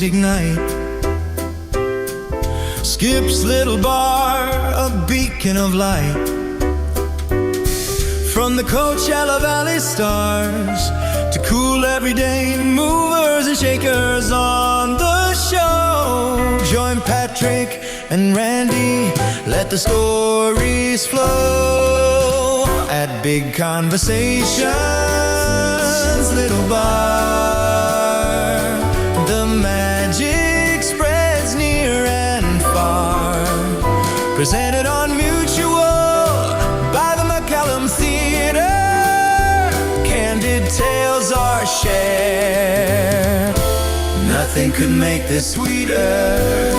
stories ignite. Skip's little bar, a beacon of light. From the Coachella Valley stars to cool everyday movers and shakers on the show. Join Patrick and Randy, let the stories flow at Big Conversations Little Bar. The magic spreads near and far. Presented on Mutual by the McCallum Theater. Candid tales are shared. Nothing could make this sweeter.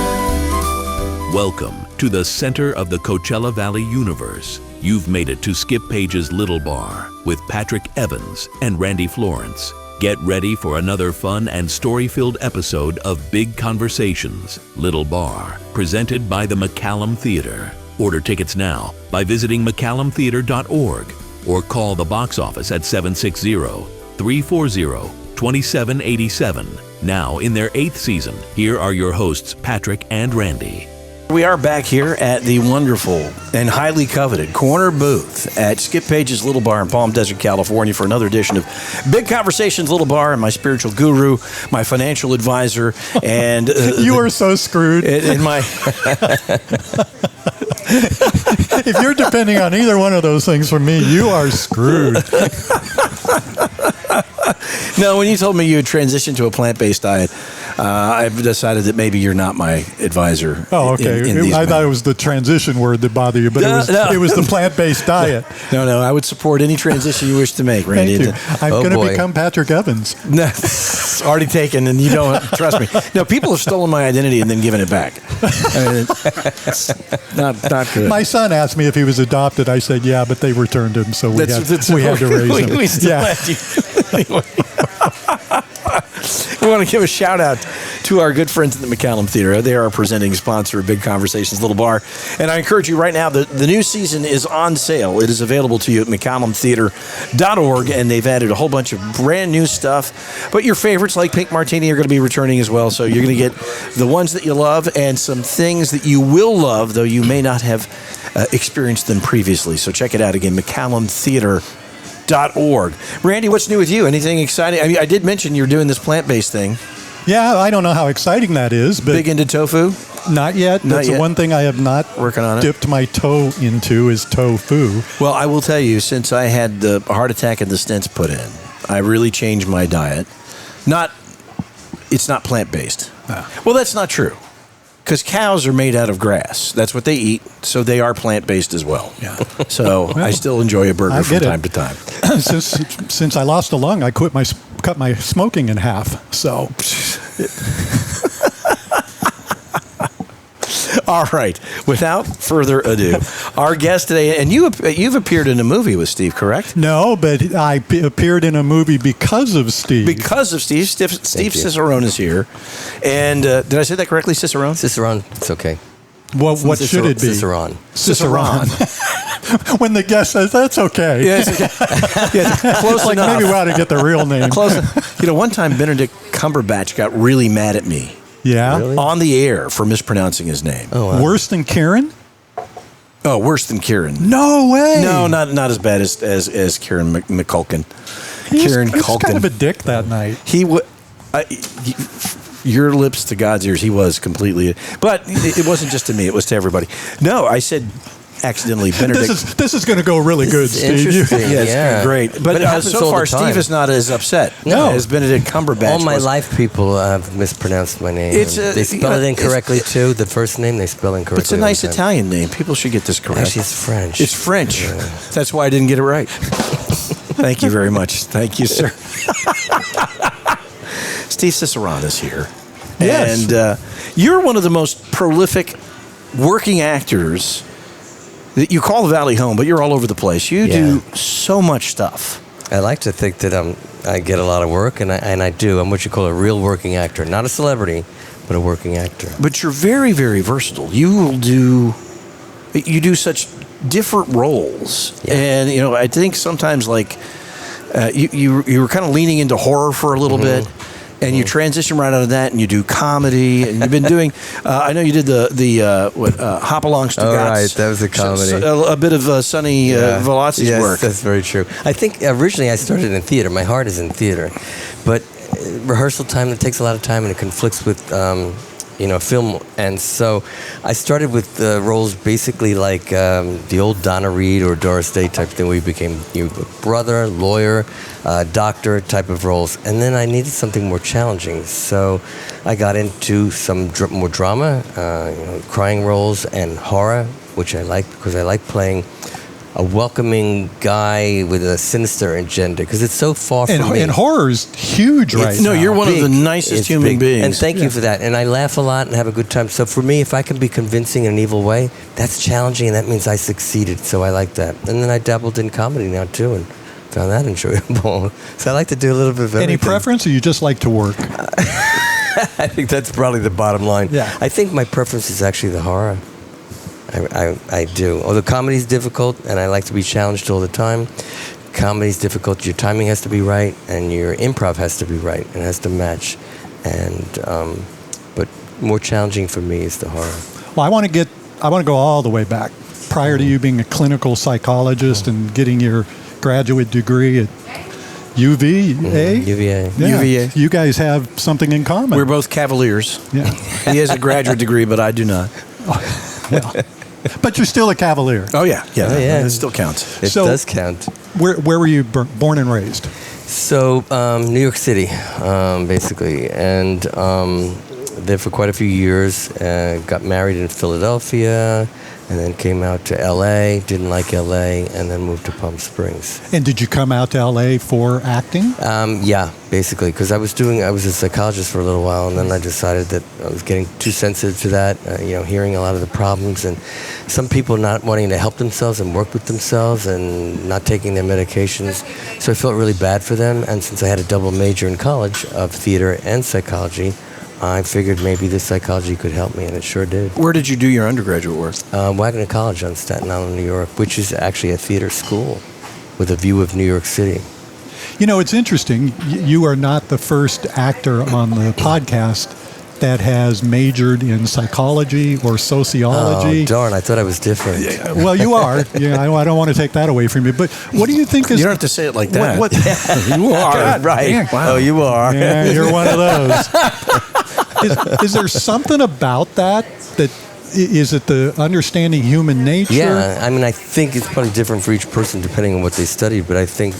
Welcome to the center of the Coachella Valley universe. You've made it to Skip Paige's Little Bar with Patrick Evans and Randy Florence. Get ready for another fun and story-filled episode of Big Conversations Little Bar, presented by the McCallum Theater. Order tickets now by visiting McCallumTheater.org or call the box office at 760-340-2787. Now in their 8th season, here are your hosts, Patrick and Randy. We are back here at the wonderful and highly coveted corner booth at Skip Paige's Little Bar in Palm Desert, California for another edition of Big Conversations Little Bar, and my spiritual guru, my financial advisor, and... you are so screwed. And my... If you're depending on either one of those things from me, you are screwed. No, when you told me you had transitioned to a plant-based diet, I've decided that maybe you're not my advisor. Oh, okay. I thought it was the transition word that bothered you, but it was the plant-based diet. No, I would support any transition you wish to make, Randy. Thank you. I'm going to become Patrick Evans. No, it's already taken, and you don't trust me. No, people have stolen my identity and then given it back. It's not good. My son asked me if he was adopted. I said, yeah, but they returned him, so we had to raise him. We still had you. Anyway. We want to give a shout out to our good friends at the McCallum Theater. They are our presenting sponsor of Big Conversations Little Bar. And I encourage you right now, the new season is on sale. It is available to you at McCallumTheater.org, and they've added a whole bunch of brand new stuff. But your favorites like Pink Martini are going to be returning as well. So you're going to get the ones that you love and some things that you will love, though you may not have experienced them previously. So check it out again, McCallumTheater.org. Randy, what's new with you? Anything exciting? I mean, I did mention you're doing this plant-based thing. Yeah, I don't know how exciting that is, but big into tofu? Not yet. That's the one thing I have not working on dipped my toe into is tofu. Well, I will tell you, since I had the heart attack and the stents put in, I really changed my diet. It's not plant-based. Well, that's not true. Because cows are made out of grass. That's what they eat, so they are plant-based as well. Yeah. So I still enjoy a burger from time to time. Since I lost a lung, I cut my smoking in half. So, all right. Without further ado, our guest today, and you've appeared in a movie with Steve, correct? No, but I appeared in a movie because of Steve. Because of Steve. Steve Ciceron is here. And did I say that correctly, Ciceron? Ciceron, it's okay. Well, what should it be? Ciceron. Ciceron. When the guest says, that's okay. Yeah, it's okay. Yeah, close like enough. Maybe we ought to get the real name. Close. One time Benedict Cumberbatch got really mad at me. Yeah? Really? On the air for mispronouncing his name. Oh, wow. Worse than Kieran? Oh, worse than Kieran. No way. No, not as bad as Kieran McCulkin. He was kind of a dick that night. Your lips to God's ears, he was completely... But it wasn't just to me, it was to everybody. No, I said accidentally Benedict... This is going to go really good, Steve. Interesting. It's great. But so far, Steve is not as upset as Benedict Cumberbatch. All my life, people have mispronounced my name. They spell it incorrectly, too. The first name, they spell incorrectly. But it's a nice Italian name. People should get this correct. Actually, it's French. It's French. Yeah. That's why I didn't get it right. Thank you very much. Thank you, sir. Steve Ciceron is here. Yes. And you're one of the most prolific working actors. You call the Valley home, but you're all over the place. You do so much stuff. I like to think that I get a lot of work, and I do. I'm what you call a real working actor. Not a celebrity, but a working actor. But you're very, very versatile. You do such different roles. Yeah. And, I think sometimes, like, you were kind of leaning into horror for a little bit. and you transition right out of that, and you do comedy, and you've been doing. I know you did the hop alongs to Oh, Gots. right, that was a comedy. A bit of Sonny Velazzi's yes, work. That's very true. I think originally I started in theater. My heart is in theater, but rehearsal time, it takes a lot of time, and it conflicts with film. And so I started with roles basically like the old Donna Reed or Doris Day type thing, where you became brother, lawyer, doctor type of roles. And then I needed something more challenging, so I got into some more drama, crying roles, and horror, which I like because I like playing a welcoming guy with a sinister agenda, because it's so far from me. And horror's huge right now. No, you're one of the nicest It's human big. beings. And thank you for that. And I laugh a lot and have a good time. So for me, if I can be convincing in an evil way, that's challenging, and that means I succeeded. So I like that. And then I dabbled in comedy now too, and found that enjoyable. So I like to do a little bit of everything. Any preference, or you just like to work? I think that's probably the bottom line. Yeah. I think my preference is actually the horror. I do. Although comedy's difficult, and I like to be challenged all the time. Comedy's difficult. Your timing has to be right, and your improv has to be right, and it has to match. And but more challenging for me is the horror. Well, I want to go all the way back. Prior to you being a clinical psychologist and getting your graduate degree at UVA. UVA. Yeah. UVA. You guys have something in common. We're both Cavaliers. Yeah. He has a graduate degree, but I do not. Well, but you're still a Cavalier. Oh yeah. Oh, yeah. It still counts. It So- does count. Where were you born and raised? So, New York City, basically, and there for quite a few years. Got married in Philadelphia, and then came out to L.A., didn't like L.A., and then moved to Palm Springs. And did you come out to LA for acting? Yeah, basically, because I was a psychologist for a little while, and then I decided that I was getting too sensitive to that, hearing a lot of the problems, and some people not wanting to help themselves and work with themselves and not taking their medications. So I felt really bad for them, and since I had a double major in college of theater and psychology, I figured maybe this psychology could help me, and it sure did. Where did you do your undergraduate work? Wagner College on Staten Island, New York, which is actually a theater school with a view of New York City. You know, it's interesting. You are not the first actor on the podcast that has majored in psychology or sociology. Oh, darn, I thought I was different. Well, you are. I don't want to take that away from you. But what do you think is... You don't have to say it like that. What, You are. God, right. Yeah, wow. Oh, you are. yeah, you're one of those. Is there something about that is it the understanding human nature? Yeah, I mean, I think it's probably different for each person depending on what they studied, but I think,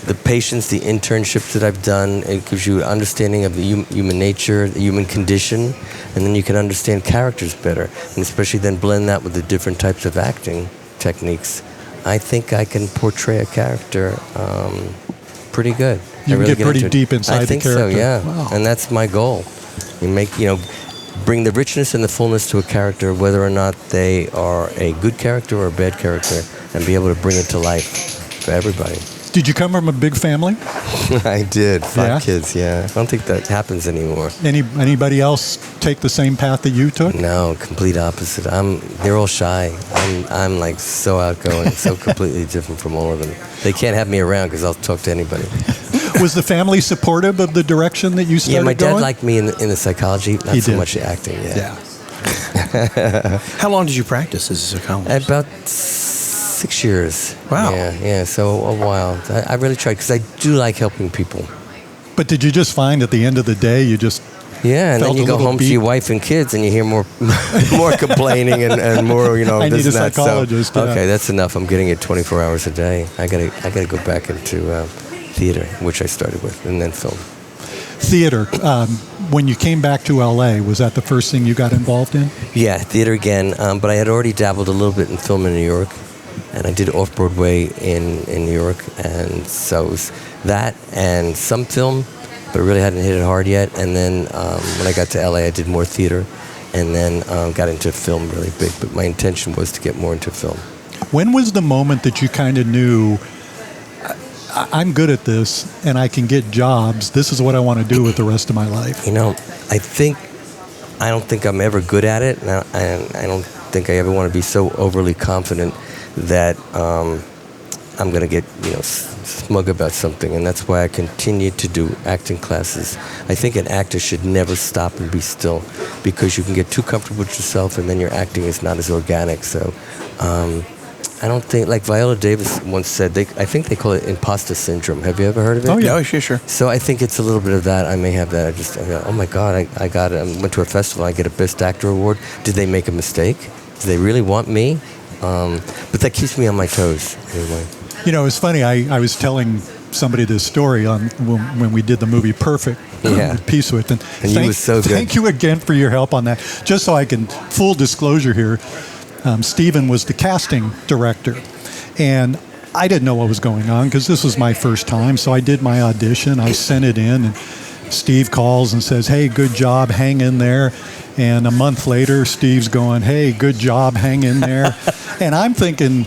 the patients, the internships that I've done, it gives you an understanding of the human nature, the human condition, and then you can understand characters better, and especially then blend that with the different types of acting techniques. I think I can portray a character pretty good. You can get pretty into it. deep inside the I think character. so, yeah. Wow. And that's my goal. Bring the richness and the fullness to a character, whether or not they are a good character or a bad character, and be able to bring it to life for everybody. Did you come from a big family? I did. 5 Yeah? kids, yeah. I don't think that happens anymore. Anybody else take the same path that you took? No, complete opposite. They're all shy. I'm like so outgoing, so completely different from all of them. They can't have me around because I'll talk to anybody. Was the family supportive of the direction that you started Yeah, my dad going? liked me in the psychology, not He so did. much the acting. Yeah. How long did you practice as a psychologist? About 6 years. Wow. Yeah. So a while. I really tried because I do like helping people. But did you just find at the end of the day you just Yeah, and felt then you a go little home beat? to your wife and kids, and you hear more complaining and more, I this need a and that. psychologist, So, yeah. okay, that's enough. I'm getting it 24 hours a day. I gotta go back into theater, which I started with, and then film. theater? When you came back to LA, was that the first thing you got involved in? Yeah, theater again, but I had already dabbled a little bit in film in New York, and I did off-Broadway in New York, and so it was that and some film, but really hadn't hit it hard yet. And then when I got to LA, I did more theater, and then got into film really big. But my intention was to get more into film. When was the moment that you kind of knew, I'm good at this and I can get jobs, this is what I want to do with the rest of my life? I don't think I'm ever good at it, and I don't think I ever want to be so overly confident that I'm going to get smug about something, and that's why I continue to do acting classes. I think an actor should never stop and be still, because you can get too comfortable with yourself, and then your acting is not as organic. So I don't think, like Viola Davis once said, I think they call it imposter syndrome. Have you ever heard of it? Oh, yeah. Sure. So I think it's a little bit of that. I may have that. I go, oh my God, I got it. I went to a festival, I get a Best Actor award. Did they make a mistake? Do they really want me? But that keeps me on my toes, anyway. You know, it's funny. I was telling somebody this story on when we did the movie Perfect. Yeah. Piece with And you was so good. Thank you again for your help on that. Just so I can, full disclosure here, Steven was the casting director. And I didn't know what was going on because this was my first time. So I did my audition. I sent it in. And Steve calls and says, hey, good job, hang in there. And a month later, Steve's going, hey, good job, hang in there. And I'm thinking,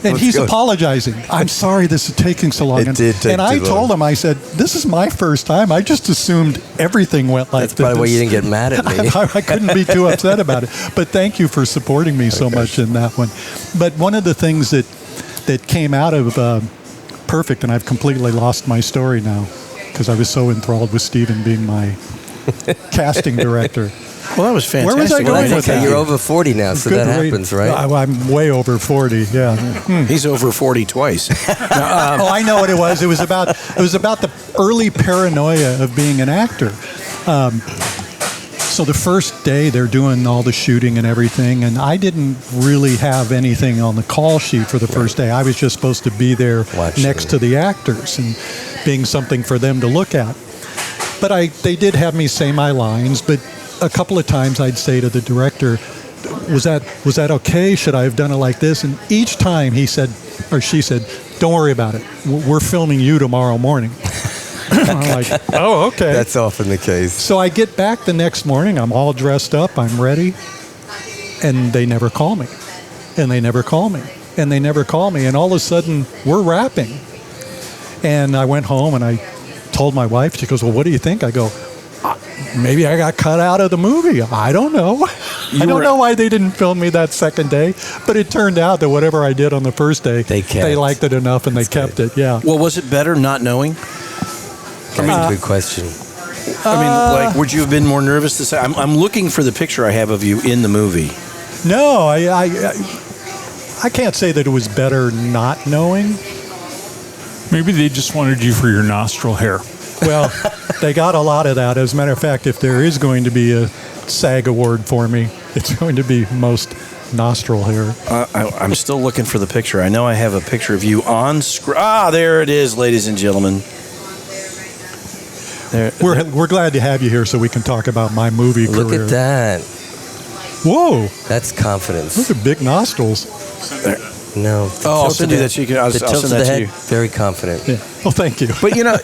and he's apologizing. I'm sorry this is taking so long. It did take and I too told long. him, I said, this is my first time. I just assumed everything went like That's this. probably why you didn't get mad at me. I couldn't be too upset about it. But thank you for supporting me so much in that one. But one of the things that came out of Perfect, and I've completely lost my story now because I was so enthralled with Steven being my casting director. Well, that was fantastic. Where was I going with that? You're over 40 now, so that happens, right? I'm way over 40. Yeah. He's over 40 twice. Oh, I know what it was. It was about the early paranoia of being an actor. So the first day they're doing all the shooting and everything, and I didn't really have anything on the call sheet for the first day. I was just supposed to be there next to the actors and being something for them to look at. But they did have me say my lines, but a couple of times I'd say to the director, was that okay? Should I have done it like this? And each time he said, or she said, don't worry about it. We're filming you tomorrow morning. I'm like, oh, okay. That's often the case. So I get back the next morning. I'm all dressed up. I'm ready. And they never call me. And they never call me. And they never call me. And all of a sudden, we're wrapping. And I went home and I told my wife. She goes, well, what do you think? I go, maybe I got cut out of the movie. I don't know. I don't know why they didn't film me that second day. But it turned out that whatever I did on the first day, they liked it enough and they kept it. Yeah. Well, was it better not knowing? That's a good question. I mean, like, would you have been more nervous to say? I'm looking for the picture I have of you in the movie. No, I can't say that it was better not knowing. Maybe they just wanted you for your nostril hair. Well, they got a lot of that. As a matter of fact, if there is going to be a SAG award for me, it's going to be most nostril hair. I'm still looking for the picture. I know I have a picture of you on screen. There it is, ladies and gentlemen. We're glad to have you here so we can talk about my movie career. Look at that. Whoa. That's confidence. Those are big nostrils. No. I'll send you that. So you can. I'll The send tilt of that the to head, you. very confident. Yeah. Well, thank you. But you know,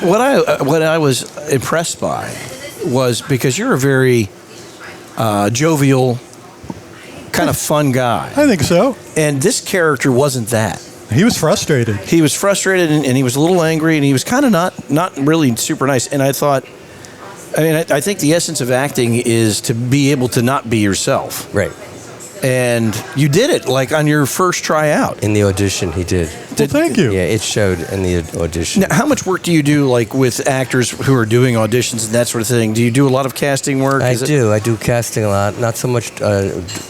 what I was impressed by was because you're a very jovial, kind of fun guy. I think so. And this character wasn't that. He was frustrated. He was frustrated and he was a little angry and he was kind of not really super nice. And I thought, I think the essence of acting is to be able to not be yourself. Right. And you did it, like on your first tryout. In the audition, he did. Well, thank you. Yeah, it showed in the audition. Now, how much work do you do, like with actors who are doing auditions and that sort of thing? Do you do a lot of casting work? I do casting a lot. Not so much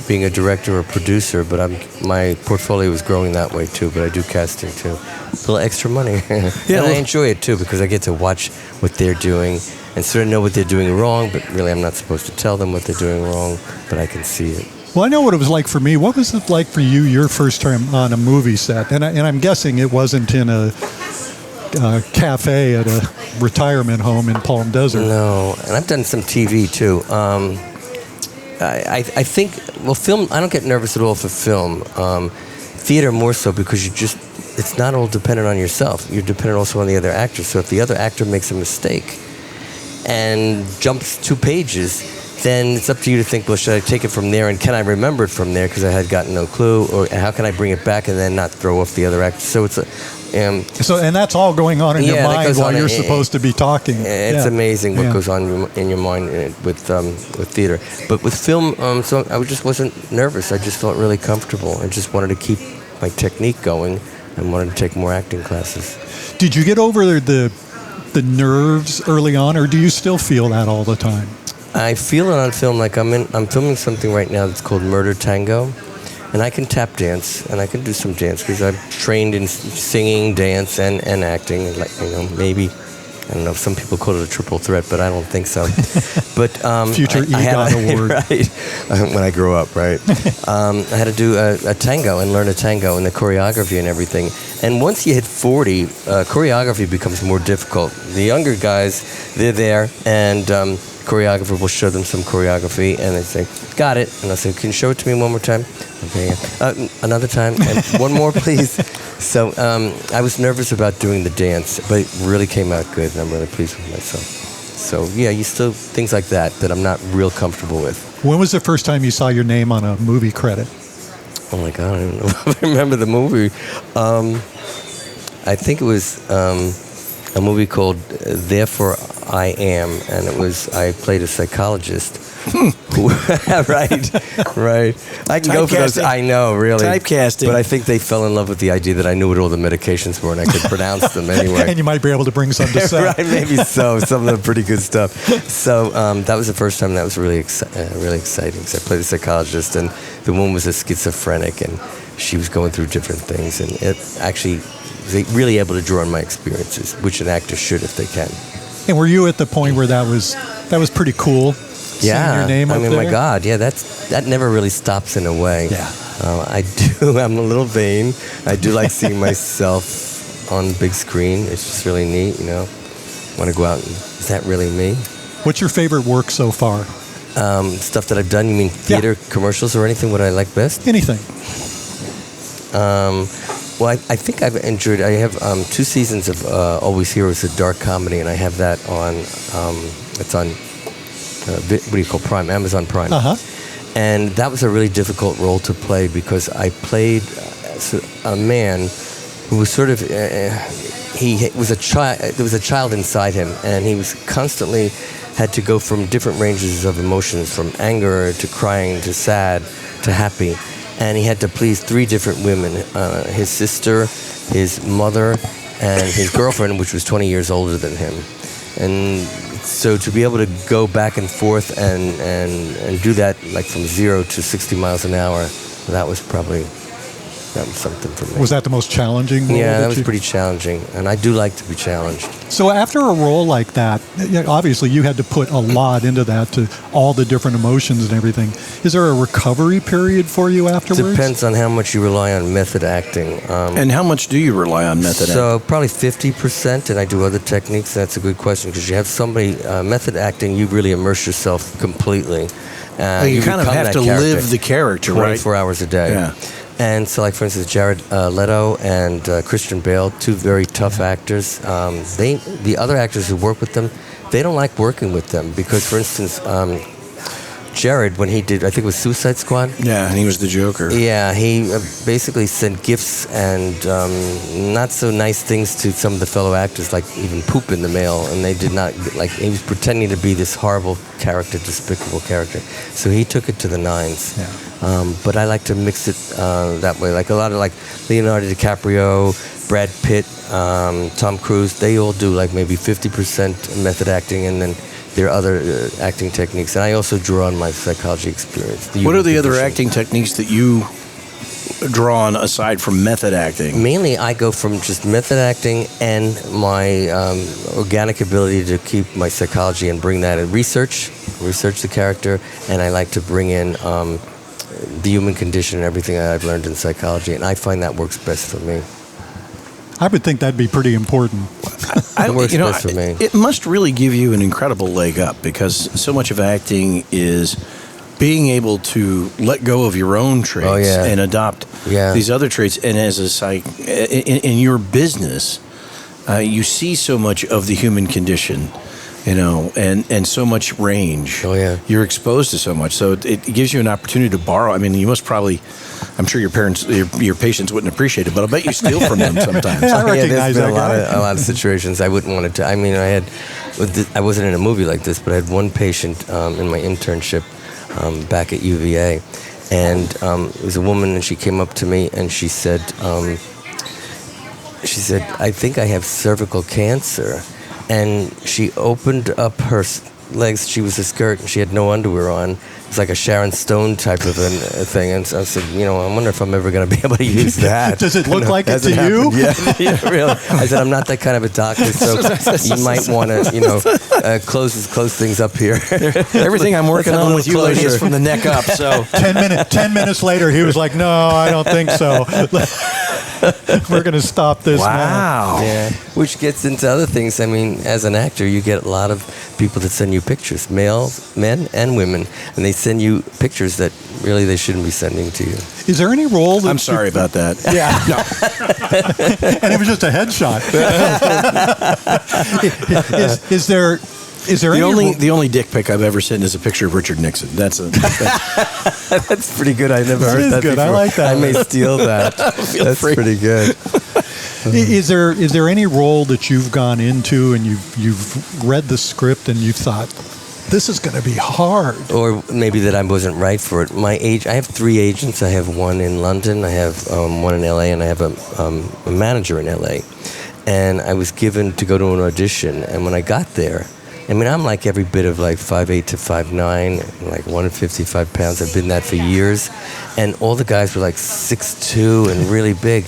being a director or producer, but my portfolio is growing that way too. But I do casting too. A little extra money. And I enjoy it too because I get to watch what they're doing and sort of know what they're doing wrong. But really, I'm not supposed to tell them what they're doing wrong. But I can see it. Well, I know what it was like for me. What was it like for you, your first time on a movie set? And I'm guessing it wasn't in a cafe at a retirement home in Palm Desert. No, and I've done some TV too. I think, well, film, I don't get nervous at all for film. Theater more so because it's not all dependent on yourself. You're dependent also on the other actor. So if the other actor makes a mistake and jumps 2 pages, then it's up to you to think, well, should I take it from there and can I remember it from there because I had gotten no clue, or how can I bring it back and then not throw off the other actor? So it's and that's all going on in your mind while you're supposed to be talking. It's amazing what goes on in your mind with theater. But with film, so I just wasn't nervous. I just felt really comfortable. I just wanted to keep my technique going. and wanted to take more acting classes. Did you get over the nerves early on, or do you still feel that all the time? I feel it on film. Like I'm filming something right now that's called Murder Tango, and I can tap dance and I can do some dance because I'm trained in singing, dance, and acting. And maybe I don't know. Some people call it a triple threat, but I don't think so. But future EGOT award, right? When I grow up, right? I had to do a tango and learn a tango and the choreography and everything. And once you hit 40, choreography becomes more difficult. The younger guys, they're there, and choreographer will show them some choreography, and they say, "Got it." And I say, "Can you show it to me one more time?" Okay, yeah. Another time, and one more, please. So I was nervous about doing the dance, but it really came out good, and I'm really pleased with myself. So yeah, you still things like that I'm not real comfortable with. When was the first time you saw your name on a movie credit? Oh my God, I don't know if I remember the movie. I think it was a movie called Therefore I Am, and I played a psychologist. Right. I can go for those. I know, really. Typecasting. But I think they fell in love with the idea that I knew what all the medications were and I could pronounce them anyway. And you might be able to bring some to set. Right, maybe so. Some of the pretty good stuff. So that was the first time that was really exciting. Because I played a psychologist, and the woman was a schizophrenic, and she was going through different things, and it actually was really able to draw on my experiences, which an actor should if they can. And were you at the point where that was pretty cool? Yeah, your name I up mean, there? my God, yeah, that never really stops in a way. Yeah. I'm a little vain. I do like seeing myself on the big screen. It's just really neat, Want to go out and, is that really me? What's your favorite work so far? Stuff that I've done, you mean theater, commercials, or anything, what I like best? Anything. Well, I think I've enjoyed, I have 2 seasons of Always Heroes, a dark comedy, and I have that on, it's on, what do you call Prime? Amazon Prime. Uh-huh. And that was a really difficult role to play because I played a man who was sort of, he was a child, there was a child inside him, and he was constantly had to go from different ranges of emotions, from anger to crying to sad to happy. And he had to please 3 different women, his sister, his mother, and his girlfriend, which was 20 years older than him. And so to be able to go back and forth and do that like from 0 to 60 miles an hour, that was something for me. Was that the most challenging role? Yeah, that was pretty challenging, and I do like to be challenged. So after a role like that, obviously you had to put a lot into that, to all the different emotions and everything. Is there a recovery period for you afterwards? Depends on how much you rely on method acting. And how much do you rely on method acting? So probably 50%, and I do other techniques. That's a good question, because you have somebody, method acting, you really immerse yourself completely. You kind of have to live the character, 24 hours a day. Yeah. And so, like, for instance, Jared Leto and Christian Bale, 2 very tough actors. The other actors who work with them, they don't like working with them because, for instance, Jared, when he did, I think it was Suicide Squad. Yeah, and he was the Joker. Yeah, he basically sent gifts and not so nice things to some of the fellow actors, like even poop in the mail, and they did not, like, he was pretending to be this horrible character, despicable character. So he took it to the nines. Yeah. But I like to mix it that way. Like a lot of like Leonardo DiCaprio, Brad Pitt, Tom Cruise, they all do like maybe 50% method acting, and then there are other acting techniques. And I also draw on my psychology experience. What are the other acting techniques that you draw on aside from method acting? Mainly, I go from just method acting and my organic ability to keep my psychology and bring that in research the character, and I like to bring in the human condition and everything that I've learned in psychology, and I find that works best for me. I would think that'd be pretty important. It works best for me. It must really give you an incredible leg up, because so much of acting is being able to let go of your own traits and adopt these other traits. And as a in your business, you see so much of the human condition, and so much range. Oh, yeah. You're exposed to so much. So it gives you an opportunity to borrow. I mean, you must probably, I'm sure your parents, your patients wouldn't appreciate it, but I bet you steal from them sometimes. I recognize there's been that a lot of situations I wouldn't want to. I mean, I wasn't in a movie like this, but I had one patient in my internship back at UVA, and it was a woman, and she came up to me and she said, she said, "I think I have cervical cancer." And she opened up her legs. She was a skirt, and she had no underwear on. It's like a Sharon Stone type of a thing. And so I said, I wonder if I'm ever going to be able to use that. Does it look like it to you? Yeah, really. I said, I'm not that kind of a doctor, so you might want to, close things up here. Everything I'm working on with you lady is from the neck up. So 10 minutes later, he was like, "No, I don't think so. We're going to stop this now." wow. Yeah, which gets into other things. I mean, as an actor, you get a lot of people that send you pictures, men and women, and they send you pictures that really they shouldn't be sending to you. Is there any role that I'm sorry about that. Yeah. And it was just a headshot. Is there The only dick pic I've ever sent is a picture of Richard Nixon. That's pretty good. I never heard is that good. before. I like that. I may steal that. That's free. pretty good. Is there any role that you've gone into and you've read the script and you thought, this is going to be hard? Or maybe that I wasn't right for it. I have 3 agents. I have one in London, I have one in LA, and I have a manager in LA. And I was given to go to an audition, and when I got there, I mean, I'm like every bit of like 5'8" to 5'9", like 155 pounds. I've been that for years. And all the guys were like 6'2" and really big.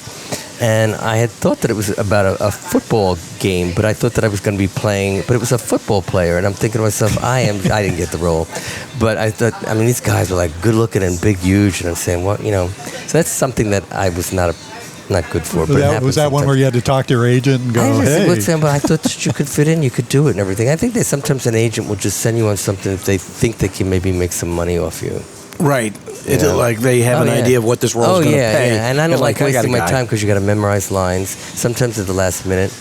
And I had thought that it was about a football game, but I thought that I was going to be playing, but it was a football player. And I'm thinking to myself, I didn't get the role. But I thought, I mean, these guys were like good looking and big, huge. And I'm saying, well, so that's something that I was not good for. Was that one where you had to talk to your agent and go, hey? But I thought that you could fit in, you could do it and everything. I think that sometimes an agent will just send you on something if they think they can maybe make some money off you. right. It's like they have an idea of what this role is going to pay. Yeah. And I don't like wasting my time because you got to memorize lines. Sometimes at the last minute.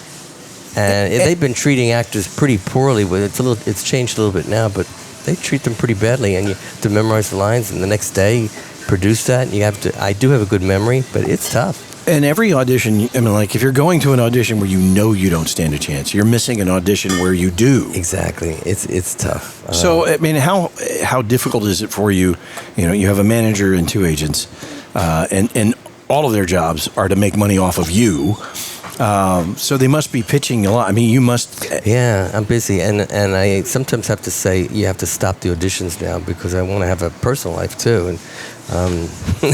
And they've been treating actors pretty poorly. It's changed a little bit now, but they treat them pretty badly. And you have to memorize the lines, and the next day produce that. And I do have a good memory, but it's tough. And every audition, I mean, like if you're going to an audition where you don't stand a chance, you're missing an audition where you do. Exactly. It's tough. So, I mean, how difficult is it for you? You have a manager and 2 agents, and all of their jobs are to make money off of you. So they must be pitching a lot. I mean, you must. Yeah, I'm busy, and I sometimes have to say you have to stop the auditions now because I want to have a personal life too, and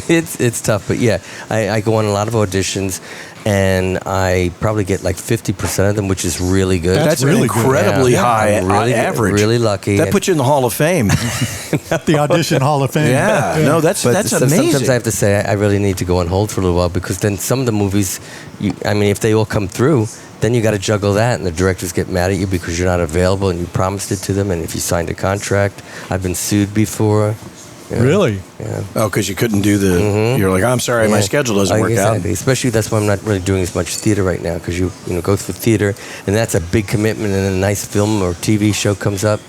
it's tough. But yeah, I go on a lot of auditions, and I probably get like 50% of them, which is really good. That's really incredibly good. high Really, average. really lucky. That puts you in the Hall of Fame. The Audition Hall of Fame. Yeah. No, that's amazing. Sometimes I have to say I really need to go on hold for a little while because then some of the movies, if they all come through, then you got to juggle that, and the directors get mad at you because you're not available and you promised it to them, and if you signed a contract, I've been sued before. Yeah. Really? Yeah. Oh, because you couldn't do the. You're like, I'm sorry, my schedule doesn't work out. Especially that's why I'm not really doing as much theater right now because you go through theater, and that's a big commitment, and then a nice film or TV show comes up.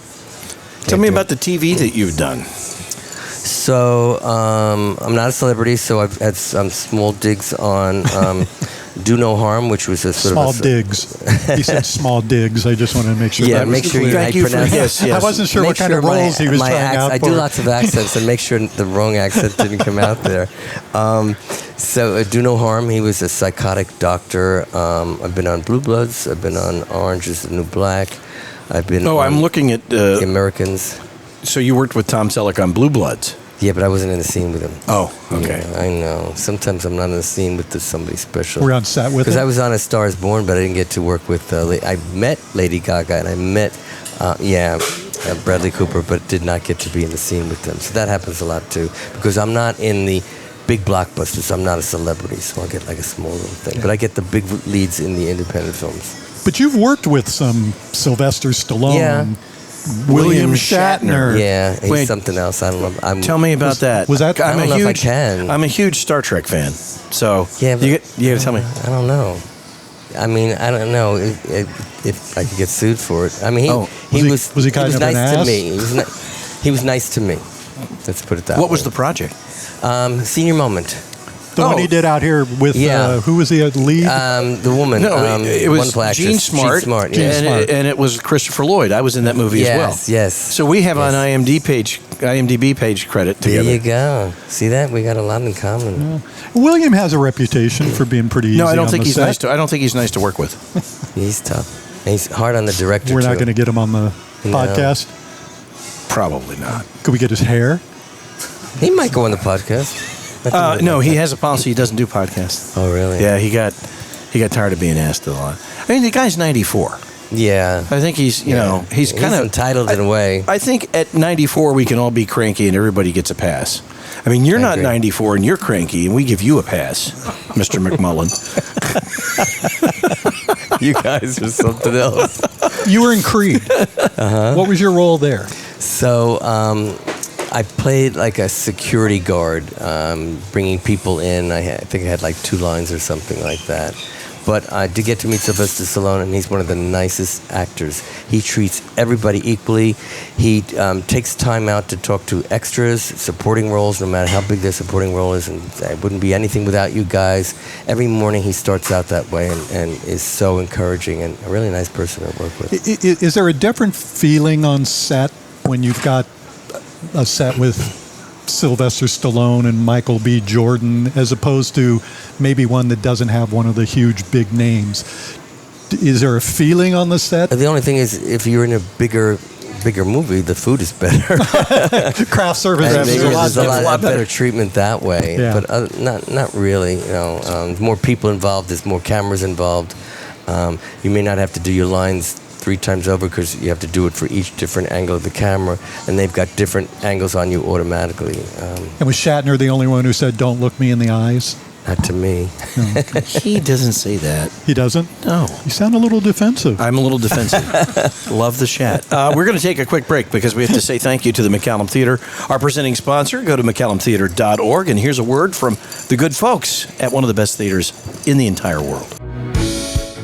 Tell me about the TV that you've done. So I'm not a celebrity, so I've had some small digs on Do No Harm, which was a sort small of digs. He said small digs. I just wanted to make sure. Yeah, that make was sure clear. I pronounce. Yes. I wasn't sure what kind of roles he was trying out for. I do lots of accents and make sure the wrong accent didn't come out there. So Do No Harm, he was a psychotic doctor. I've been on Blue Bloods. I've been on Orange is the New Black. I've been on I'm looking at The Americans. So you worked with Tom Selleck on Blue Bloods. Yeah, but I wasn't in the scene with him. Oh, okay. Yeah, I know. Sometimes I'm not in the scene with somebody special. We're on set with him? Because I was on A Star Is Born, but I didn't get to work with... I met Lady Gaga, and I met, Bradley Cooper, but did not get to be in the scene with them. So that happens a lot, too. Because I'm not in the big blockbusters. I'm not a celebrity, so I'll get like a small little thing. Yeah. But I get the big leads in the independent films. But you've worked with some Sylvester Stallone. Yeah. William Shatner. Yeah, he's something else. I don't know. Tell me about that. Was that? I don't know if I can. I'm a huge Star Trek fan. So yeah, you got to tell me. I don't know. I mean, I don't know if I could get sued for it. I mean, he was kind of nice an ass? to me. He was nice to me. Let's put it that way. What was the project? Senior Moment. The one he did out here with, who was the lead? The woman. No, it was wonderful Gene Smart. Gene Smart, and, yeah. and it was Christopher Lloyd. I was in that movie as well. Yes. So we have an IMDb page credit together. There you go. See that? We got a lot in common. Yeah. William has a reputation for being pretty easy. No, I don't think he's set. nice to. I don't think he's nice to work with. He's tough. And he's hard on the director. We're not too. going to get him on the podcast. Probably not. Could we get his hair? He might go on the podcast. No, he has a policy. He doesn't do podcasts. Oh, really? Yeah, he got tired of being asked a lot. I mean, the guy's 94. Yeah. I think he's he's kind of entitled in a way. I think at 94 we can all be cranky and everybody gets a pass. I mean, you're not agree. 94 and you're cranky, and we give you a pass, Mr. McMullen. You guys are something else. You were in Creed. What was your role there? So I played like a security guard, bringing people in. I think I had like 2 lines or something like that. But I did get to meet Sylvester Stallone, and he's one of the nicest actors. He treats everybody equally. He takes time out to talk to extras, supporting roles, no matter how big their supporting role is. And it wouldn't be anything without you guys. Every morning he starts out that way and is so encouraging and a really nice person to work with. Is there a different feeling on set when you've got a set with Sylvester Stallone and Michael B. Jordan, as opposed to maybe one that doesn't have one of the huge big names? Is there a feeling on the set? The only thing is, if you're in a bigger movie, the food is better. Craft service And is there's a a lot lot better treatment that way. Yeah. But not really. More people involved. There's more cameras involved. You may not have to do your lines 3 times over because you have to do it for each different angle of the camera, and they've got different angles on you automatically. And was Shatner the only one who said, "Don't look me in the eyes"? Not to me. He doesn't say that. He doesn't? No. You sound a little defensive. I'm a little defensive. Love the chat. We're going to take a quick break because we have to say thank you to the McCallum Theater, our presenting sponsor. Go to McCallumtheater.org, and here's a word from the good folks at one of the best theaters in the entire world.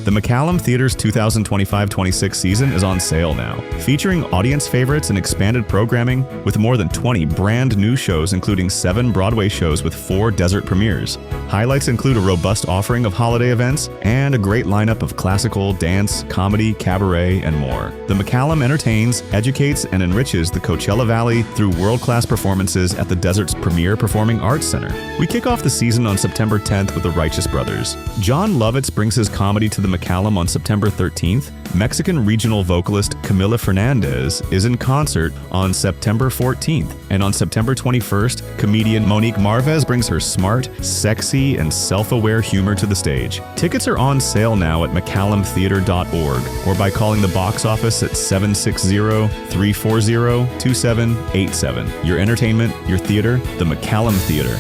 The McCallum Theater's 2025-26 season is on sale now, featuring audience favorites and expanded programming with more than 20 brand new shows, including 7 Broadway shows with 4 desert premieres. Highlights include a robust offering of holiday events and a great lineup of classical, dance, comedy, cabaret, and more. The McCallum entertains, educates, and enriches the Coachella Valley through world-class performances at the desert's premier performing arts center. We kick off the season on September 10th with the Righteous Brothers. John Lovitz brings his comedy to the McCallum on September 13th. Mexican regional vocalist Camila Fernandez is in concert on September 14th. And on September 21st, comedian Monique Marvez brings her smart, sexy, and self-aware humor to the stage. Tickets are on sale now at McCallumtheater.org or by calling the box office at 760-340-2787. Your entertainment, your theater, the McCallum Theater.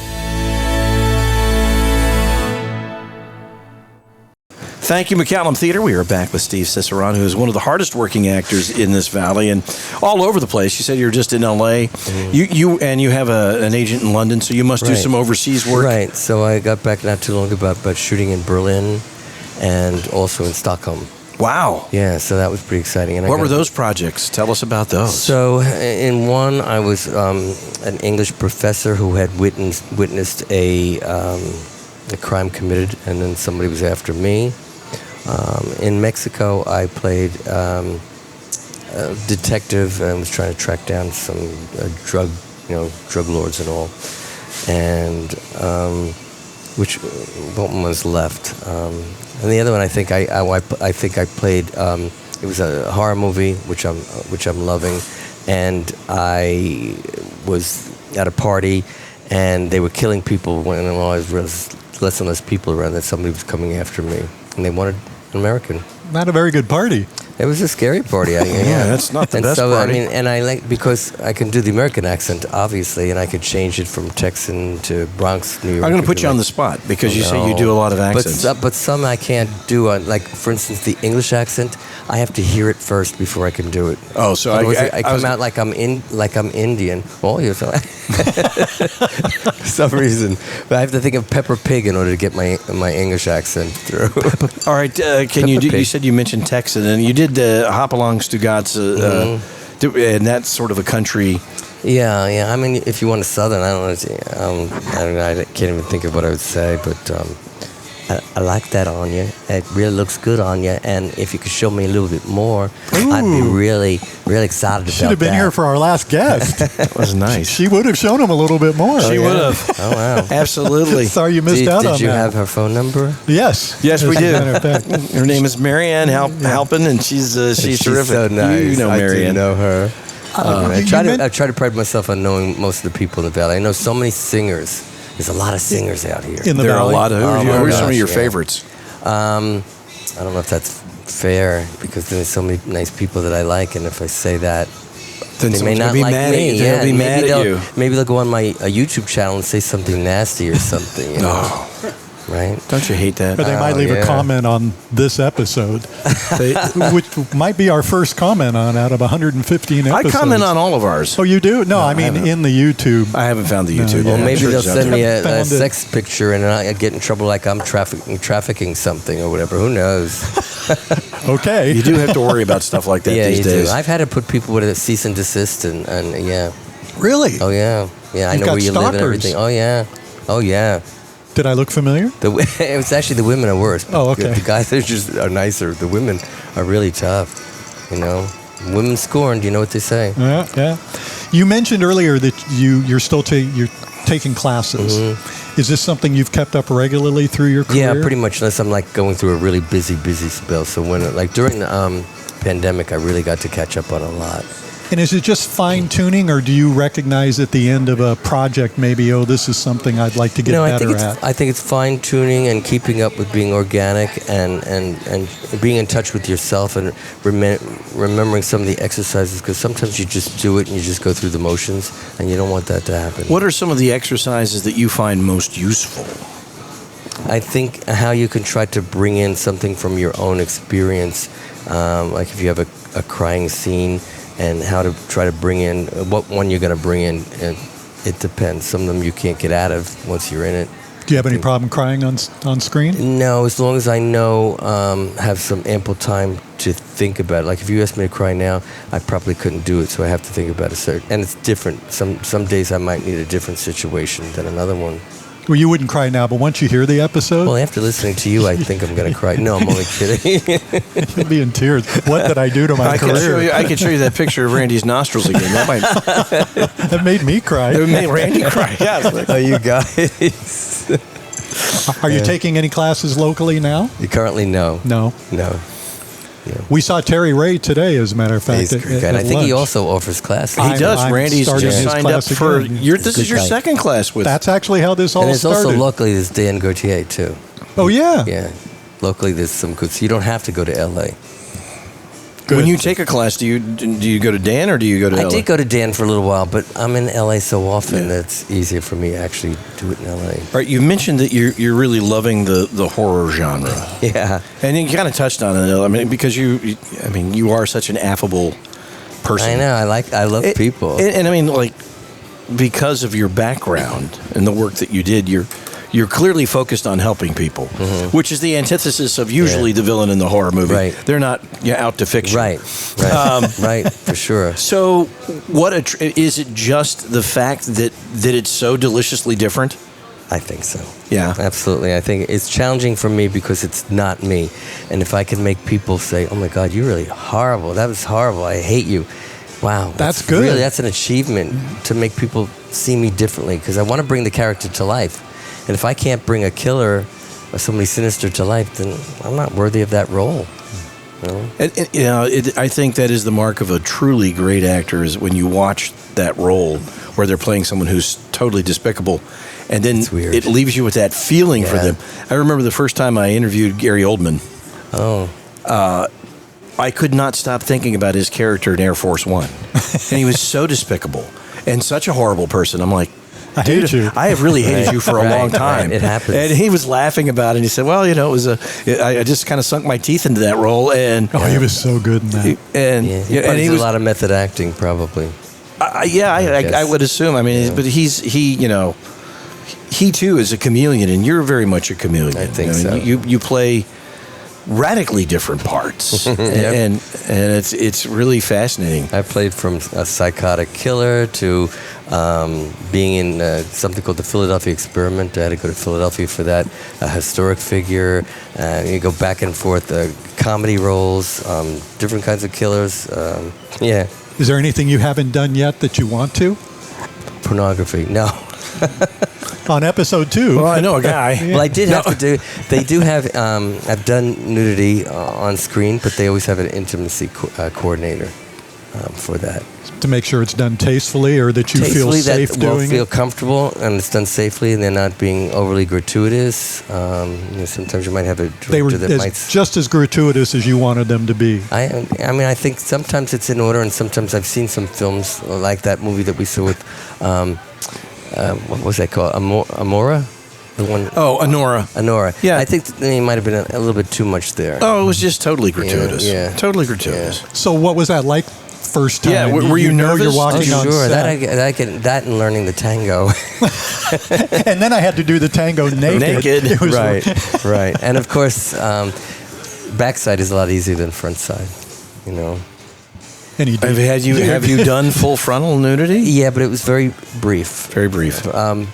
Thank you, McCallum Theater. We are back with Steve Ciceron, who is one of the hardest working actors in this valley and all over the place. You said you're just in L.A. You have an agent in London, so you must do some overseas work. Right. So I got back not too long ago about shooting in Berlin and also in Stockholm. Wow. Yeah, so that was pretty exciting. And What were those projects? Tell us about those. So in one, I was an English professor who had witnessed a crime committed, and then somebody was after me. In Mexico, I played a detective and was trying to track down some drug lords and all. And which one was left? And the other one, I think I played. It was a horror movie, which I'm loving, and I was at a party, and they were killing people when I was less and less people around. That somebody was coming after me, and they wanted an American. Not a very good party. It was a scary party. Yeah, that's not the best party. party. I mean, and I like because I can do the American accent, obviously, and I could change it from Texan to Bronx, New York. I'm going to put you on the spot because you say you do a lot of accents. But some I can't do. Like for instance, the English accent, I have to hear it first before I can do it. Oh, so I come out like I'm Indian. Oh, you're so for some reason, but I have to think of Peppa Pig in order to get my English accent through. All right, can you do? You said you mentioned Texan, and you did Hopalong Stugatz, and that's sort of a country Yeah. I mean, if you want a Southern, I don't know. I can't even think of what I would say, but I like that on you. It really looks good on you. And if you could show me a little bit more, I'd be really, really excited about that. Should have been here for our last guest. That was nice. She would have shown him a little bit more. She would have. Oh, wow. Absolutely. Sorry you missed out on that. Did you have her phone number? Yes. Yes, we As a do. matter of fact. Her name is Marianne Halpin, and she's terrific. So nice. You know Marianne. I do know her. I try to pride myself on knowing most of the people in the Valley. I know so many singers. There's a lot of singers out here. In the There are a Valley? lot of. Who are some of your yeah. favorites? I don't know if that's fair because there's so many nice people that I like, and if I say that, Then they may someone's not gonna be like mad me. at you. They'll be mad at you. Maybe they'll go on my YouTube channel and say something nasty or something. You know? Oh, Right? don't you hate that? Or they might leave a yeah. comment on this episode, which might be our first comment on out of 115 I episodes. comment on all of ours. Oh, you do? No, I mean haven't. in the YouTube. I haven't found the YouTube. yeah. Well, yet. maybe I'm sure they'll it's out send me there. a Found it. sex picture and I get in trouble like I'm trafficking something or whatever. Who knows? Okay. You do have to worry about stuff like that Yeah, these you days. do. I've had to put people with a cease and desist and yeah. Really? Oh, yeah. Yeah, I You've know got where you live and stalkers. everything. Oh, yeah. Oh, yeah. Did I look familiar? It was actually the women are worse. Oh, okay. The guys are nicer. The women are really tough. You know, women scorned. You know what they say. Yeah. You mentioned earlier that you're still you're taking classes. Mm-hmm. Is this something you've kept up regularly through your career? Yeah, pretty much. Unless I'm like going through a really busy spell. So when like during the pandemic, I really got to catch up on a lot. And is it just fine tuning, or do you recognize at the end of a project maybe, oh, this is something I'd like to get better at? I think it's fine tuning and keeping up with being organic and being in touch with yourself and remembering some of the exercises because sometimes you just do it and you just go through the motions and you don't want that to happen. What are some of the exercises that you find most useful? I think how you can try to bring in something from your own experience, like if you have a crying scene, and how to try to bring in what one you're going to bring in. And it depends. Some of them you can't get out of once you're in it. Do you have any problem crying on screen? No, as long as I know, have some ample time to think about it. Like if you asked me to cry now, I probably couldn't do it, so I have to think about it. And it's different. Some days I might need a different situation than another one. Well, you wouldn't cry now, but once you hear the episode, Well, after listening to you, I think I'm going to cry. No, I'm only kidding. you'll be in tears. What did I do to my career? I can show you that picture of Randy's nostrils again. That might That made me cry. it made Randy cry. Yeah. it's like- Oh, you guys. Are you taking any classes locally now? You currently no. No. No. We saw Terry Ray today, as a matter of fact. He's a great guy. And I think he also offers classes. He does. I'm Randy's starting just his signed up class for again. this is your guy. second class with. That's actually how this all And there's started. also locally there's Dan Gauthier too. Oh, yeah. Yeah, locally there's some good. So you don't have to go to LA. Good. When you take a class, do you go to Dan or do you go to I LA? did go to Dan for a little while, but I'm in LA so often that it's easier for me to actually do it in LA. All right, you mentioned that you're really loving the horror genre. Yeah, And you kind of touched on it. I mean, because you are such an affable person. I know. I love people. And I mean, like, because of your background and the work that you did, you're clearly focused on helping people, which is the antithesis of usually the villain in the horror movie. Right. They're not out to fiction. Right. Right, for sure. So, is it just the fact that it's so deliciously different? I think so. Yeah. Absolutely. I think it's challenging for me because it's not me. And if I can make people say, oh my God, you're really horrible. That was horrible. I hate you. Wow. That's good. Really, that's an achievement to make people see me differently because I want to bring the character to life. And if I can't bring a killer or somebody sinister to life, then I'm not worthy of that role. You know? And I think that is the mark of a truly great actor is when you watch that role where they're playing someone who's totally despicable, and then It's weird. it leaves you with that feeling for Yeah. them. I remember the first time I interviewed Gary Oldman. Oh. I could not stop thinking about his character in Air Force One, and he was so despicable and such a horrible person. I'm like, I hate you. I have really hated you for a long time. Right. It happens. And he was laughing about it. And he said, "Well, it was I just kind of sunk my teeth into that role." And Oh, he was so good in that. and Yeah, he and he did was a lot of method acting, probably. I guess. would assume. I mean, but he too is a chameleon, and you're very much a chameleon. I think mean, so. You play radically different parts, and it's really fascinating. I played from a psychotic killer to being in something called the Philadelphia Experiment. I had to go to Philadelphia for that. A historic figure. You go back and forth. Comedy roles, different kinds of killers. Yeah. Is there anything you haven't done yet that you want to? Pornography? No. On episode 2. Well, I know a guy. Well, I did have to do. They do have. I've done nudity on screen, but they always have an intimacy coordinator for that. To make sure it's done tastefully, or that you feel safe doing feel it? comfortable, and it's done safely, and they're not being overly gratuitous. Sometimes you might have a They were director that might. just as gratuitous as you wanted them to be. I mean, I think sometimes it's in order, and sometimes I've seen some films like that movie that we saw with, what was that called? Amora? The one. Oh, Anora. Yeah. I think there might have been a little bit too much there. Oh, it was just totally gratuitous. Yeah. Totally gratuitous. So what was that like first time? Yeah, were you know nervous? You're walking on Sure, set. that and learning the tango. And then I had to do the tango naked. It was right. And of course, backside is a lot easier than front side, you know. And he did. Have you done full frontal nudity? Yeah, but it was very brief. Very brief.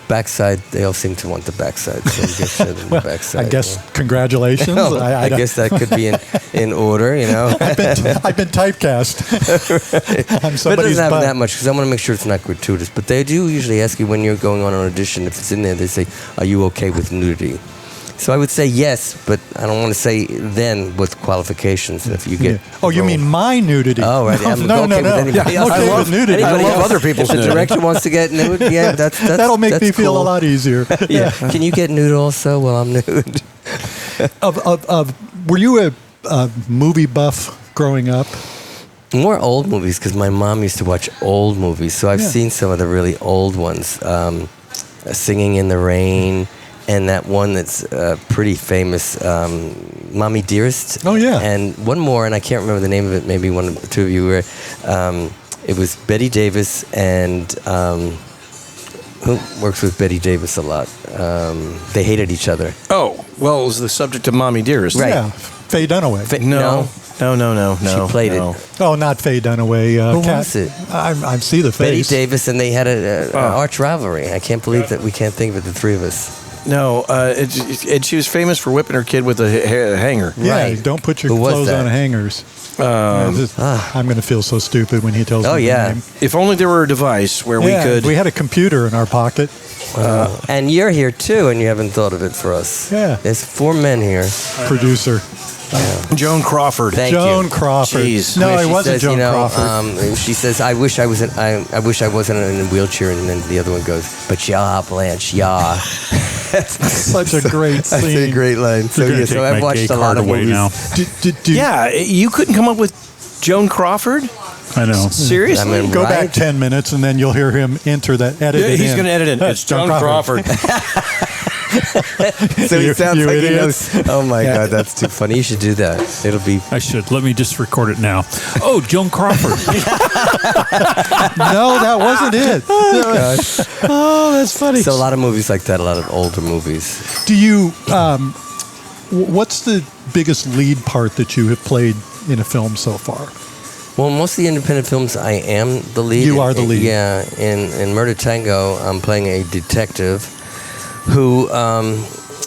Backside, they all seem to want the backside. So you get shit in the backside. I guess congratulations. Well, I guess that could be in order, you know. I've been typecast. I'm But it somebody's doesn't happen butt. that much because I want to make sure it's not gratuitous. But they do usually ask you when you're going on an audition, if it's in there, they say, "Are you okay with nudity?" So I would say yes, but I don't want to say then with qualifications. If you get Oh, you mean my nudity? Oh, right. I'm No, okay no. with anybody Yeah, else. okay with nudity. I Anybody love else. other people's If the nudity. director wants to get nude, yeah, that's That'll make that's me feel cool. a lot easier. Yeah. Can you get nude also? Well, I'm nude. Were you a movie buff growing up? More old movies because my mom used to watch old movies, so I've Yeah. seen some of the really old ones. Singing in the Rain, and that one that's pretty famous, Mommy Dearest. Oh, yeah. And one more, and I can't remember the name of it. Maybe one of the two of you were. It was Betty Davis and who works with Betty Davis a lot. They hated each other. Oh, well, it was the subject of Mommy Dearest. Right. Yeah. Faye Dunaway. No. She played it. Oh, not Faye Dunaway. Who Kat- was it? I see the Betty face. Davis, and they had an arch rivalry. I can't believe that we can't think of it, the three of us. No, and she was famous for whipping her kid with a hanger. Yeah, Right. don't put your Who was clothes that? on hangers. I'm going to feel so stupid when he tells Oh, me yeah. the name. If only there were a device where Yeah, we could. we had a computer in our pocket. And you're here too, and you haven't thought of it for us. Yeah. There's 4 men here. Producer. Joan Crawford. Thank Joan you. Crawford. Jeez. No, Where it she wasn't says, Joan you know, Crawford. She says, "I wish I wasn't. I wish I wasn't in a wheelchair." And then the other one goes, "But yeah, Blanche, yeah." Such a great That's a scene. great line. So You're gonna yeah, so take I've my watched gay a lot card of away movies. now. Did Yeah, you couldn't come up with Joan Crawford? I know. Seriously? I mean, Go right? back 10 minutes and then you'll hear him enter that edit. Yeah, it he's in. going to edit it. It's Joan Crawford. So he sounds you like he idiots. knows. Oh my Yeah. God, that's too funny. You should do that. It'll be. I should. Let me just record it now. Oh, Joan Crawford. No, that wasn't it. Oh, that's funny. So a lot of movies like that. A lot of older movies. Do you, what's the biggest lead part that you have played in a film so far? Well, most of the independent films, I am the lead. You are the lead. Yeah. In Murder Tango, I'm playing a detective who,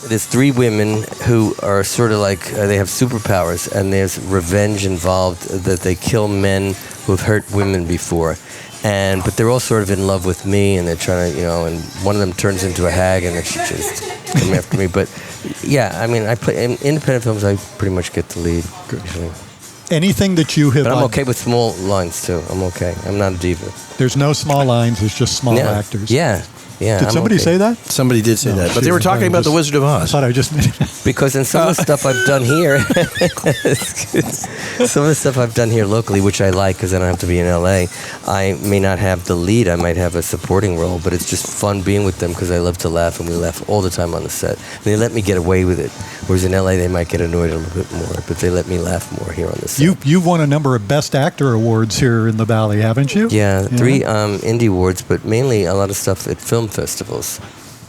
there's 3 women who are sort of like, they have superpowers, and there's revenge involved, that they kill men who've hurt women before. But they're all sort of in love with me, and they're trying to, and one of them turns into a hag, and then she just come after me. But yeah, I mean, I play in independent films. I pretty much get the lead. Usually. Anything that you have. But I'm okay with small lines too. I'm okay. I'm not a diva. There's no small lines. There's just small Yeah. actors. Yeah. Yeah. Did I'm somebody okay. say that? Somebody did say that. But they she's were talking very about The just- Wizard of I Oz. thought I just made it. Because in some of the stuff I've done here, some of the stuff I've done here locally, which I like because I don't have to be in LA, I may not have the lead. I might have a supporting role, but it's just fun being with them because I love to laugh, and we laugh all the time on the set. And they let me get away with it. Whereas in LA, they might get annoyed a little bit more, but they let me laugh more here on the set. You've won a number of Best Actor awards here in the Valley, haven't you? Yeah, 3 indie awards, but mainly a lot of stuff at film festivals.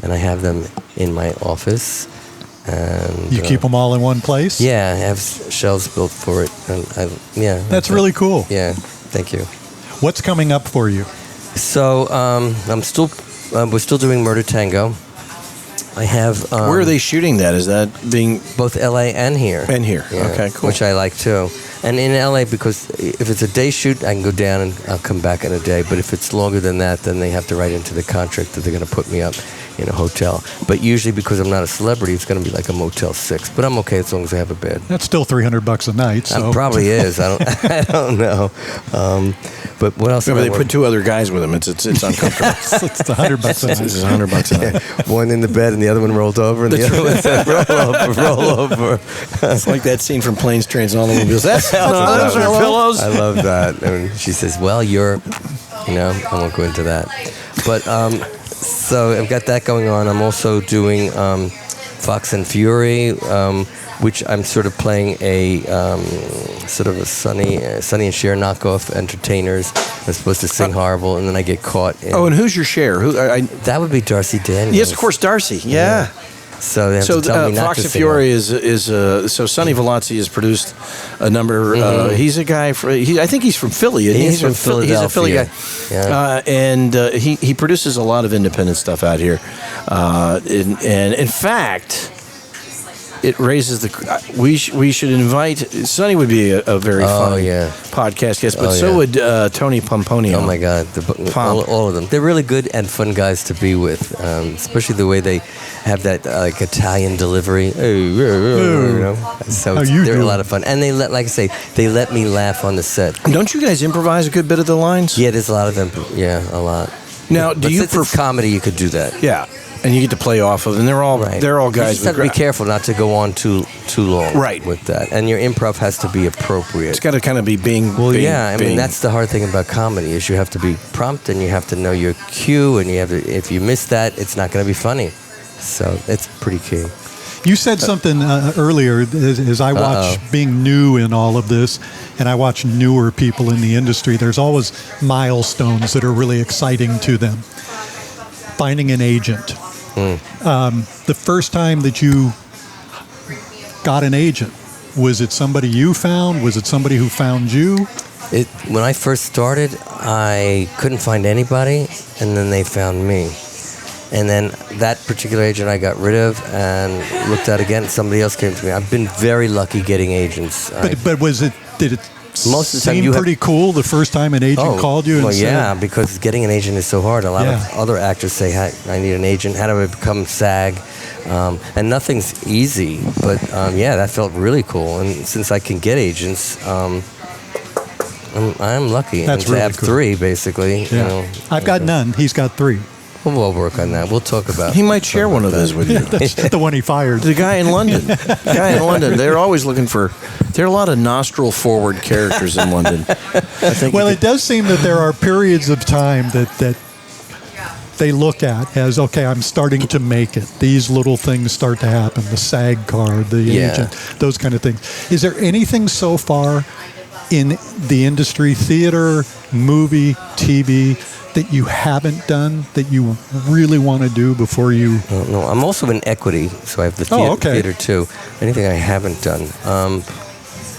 And I have them in my office. And You keep them all in one place? Yeah, I have shelves built for it. And That's really cool. Yeah, thank you. What's coming up for you? So we're still doing Murder Tango. I have. Where are they shooting that? Is that being both L.A. and here? And here. Yeah, Okay, cool. Which I like too. And in L.A., because if it's a day shoot, I can go down and I'll come back in a day. But if it's longer than that, then they have to write into the contract that they're going to put me up in a hotel. But usually, because I'm not a celebrity, it's going to be like a Motel 6. But I'm okay as long as I have a bed. That's still $300 a night. So It probably is. I don't know. But what else? Remember, they put two other guys with them. It's uncomfortable. it's $100 a night. It's $100 a night. One in the bed and the other one rolled over, and the other one said, roll over. It's like that scene from Planes, Trains, and Automobiles. Those are pillows. I love that. And she says, well, I won't go into that. But so I've got that going on. I'm also doing Fox and Fury, which I'm sort of playing a sort of a Sonny and Cher knockoff entertainers. I'm supposed to sing horrible, and then I get caught. And who's your Cher? That would be Darcy Daniels. Yes, of course, Darcy. Yeah. So they have to tell me not Fox to and sing. Fury is so Sonny Velazzi has produced a number. He's a guy. I think he's from Philly. He's from Philadelphia. He's a Philly guy, and he produces a lot of independent stuff out here. And in fact, it raises we should invite Sonny. Would be a very fun podcast guest, but so would Tony Pomponio. Oh my God, all of them. They're really good and fun guys to be with, especially the way they have that like Italian delivery. So they're a lot of fun, and they let me laugh on the set. Don't you guys improvise a good bit of the lines? Yeah, there's a lot of them. Yeah, a lot. Now, Since it's comedy, you could do that. Yeah. And you get to play off of, and they're all guys. You just have to be careful not to go on too long, with that. And your improv has to be appropriate. It's got to kind of be being. I mean that's the hard thing about comedy is you have to be prompt and you have to know your cue, and you have to. If you miss that, it's not going to be funny. So it's pretty key. You said something earlier as I watch being new in all of this, and I watch newer people in the industry. There's always milestones that are really exciting to them. Finding an agent. The first time that you got an agent, was it somebody you found? Was it somebody who found you? When I first started, I couldn't find anybody, and then they found me. And then that particular agent I got rid of and looked at again. Somebody else came to me. I've been very lucky getting agents. But did it most of the time seem pretty cool the first time an agent called you and said... because getting an agent is so hard. A lot of other actors say, I need an agent. How do I become SAG? And nothing's easy. But that felt really cool. And since I can get agents, I'm lucky. That's really I have cool. 3, basically. Yeah. I've got none. He's got 3. We'll work on that. We'll talk about. He might share one of those with you. That's the one he fired. The guy in London. They're always looking for. There are a lot of nostril-forward characters in London. I think. Well, it does seem that there are periods of time that they look at as, okay, I'm starting to make it. These little things start to happen. The SAG card, the agent, those kind of things. Is there anything so far in the industry, theater, movie, TV, that you haven't done that you really want to do before you? No, I'm also in equity, so I have the theater too. Anything I haven't done.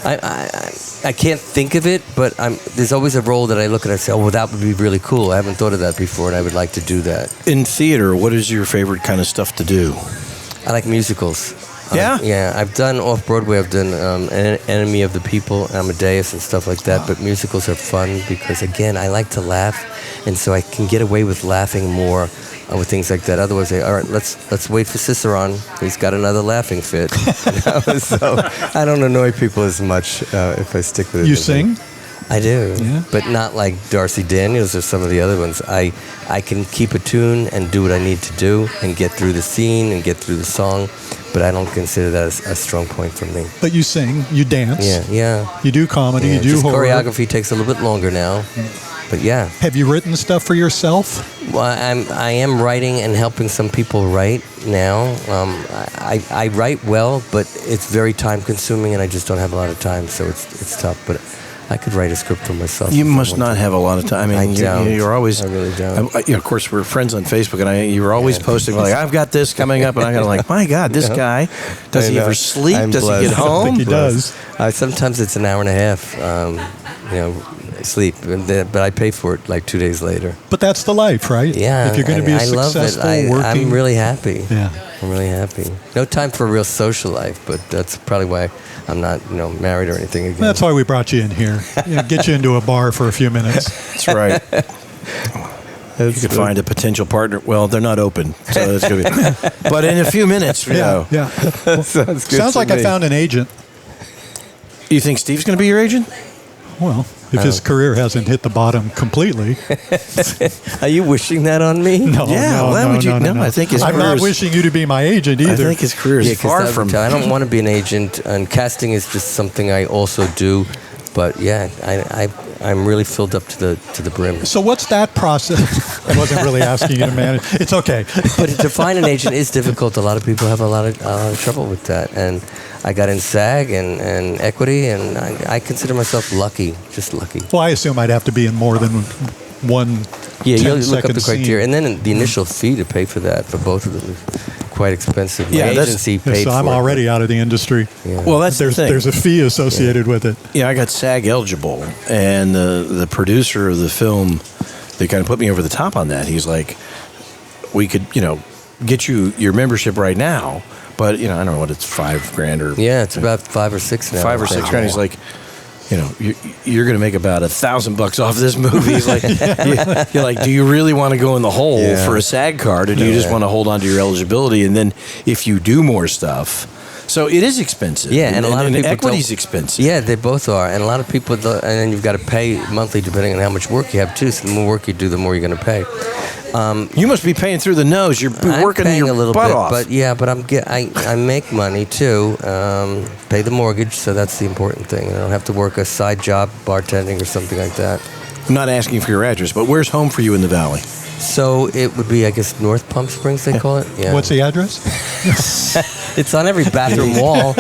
I can't think of it, but there's always a role that I look at and say, oh, well, that would be really cool. I haven't thought of that before, and I would like to do that. In theater, what is your favorite kind of stuff to do? I like musicals. Yeah? I've done off-Broadway. I've done Enemy of the People, Amadeus, and stuff like that. But musicals are fun because, again, I like to laugh, and so I can get away with laughing more with things like that. Otherwise, all right, let's wait for Ciceron. He's got another laughing fit. So I don't annoy people as much if I stick with it. You sing? I do, but not like Darcy Daniels or some of the other ones. I can keep a tune and do what I need to do and get through the scene and get through the song, but I don't consider that a strong point for me. But you sing, you dance. Yeah. You do comedy, you do just horror. Choreography takes a little bit longer now, but yeah. Have you written stuff for yourself? Well, I am writing and helping some people write now. I write well, but it's very time consuming and I just don't have a lot of time, so it's tough. But I could write a script for myself. You must not have a lot of time. I mean, you're always. I really don't. Of course, we're friends on Facebook, and you were always posting like, "I've got this coming up," and I got like, "My God, this guy does he ever sleep? I'm does blessed. he get home?" I think he does. Sometimes it's an hour and a half. Sleep, but I pay for it like 2 days later. But that's the life, right? Yeah, If you're going to be a successful working, I'm really happy. Yeah. I'm really happy. No time for a real social life, but that's probably why I'm not, married or anything again. That's why we brought you in here. Get you into a bar for a few minutes. That's right. You could find a potential partner. Well, they're not open, so it's going to be. But in a few minutes, Yeah. Sounds good. Sounds like I found an agent. You think Steve's going to be your agent? Well, if his career hasn't hit the bottom completely. Are you wishing that on me? No, I think his I'm career not is- wishing you to be my agent either. I think his career is 'cause far that would from. I don't want to be an agent, and casting is just something I also do. But yeah, I'm really filled up to the brim. So what's that process? I wasn't really asking you to manage. It's okay. But to find an agent is difficult. A lot of people have a lot of trouble with that. And I got in SAG and Equity, and I consider myself lucky, just lucky. Well, I assume I'd have to be in more than one. Yeah, you look up the 10-second scene. criteria, and then the initial fee to pay for that for both of them is quite expensive. My Yeah, that's- agency paid So I'm for already out of the industry. Yeah. Well, that's There's the thing. there's a fee associated with it. Yeah, I got SAG eligible, and the producer of the film, they kind of put me over the top on that. He's like, "We could, get you your membership right now, but I don't know what it's $5,000 or Yeah, it's about 5 or 6 now. $5 or I think. $6,000." He's like, you're going to make about $1,000 off this movie. He's like, you're like, do you really want to go in the hole Yeah. for a SAG card, or do you just want to hold on to your eligibility? And then if you do more stuff, so it is expensive. Yeah, and a lot of people equity's don't- expensive. Yeah, they both are, and a lot of people. And then you've got to pay monthly depending on how much work you have too. So the more work you do, the more you're going to pay. You must be paying through the nose. You're I'm working paying your a little butt bit, off. but yeah, but I make money too. Pay the mortgage, so that's the important thing. I don't have to work a side job, bartending or something like that. I'm not asking for your address, but where's home for you in the valley? So it would be, I guess, North Palm Springs, they call it. Yeah. What's the address? It's on every bathroom wall.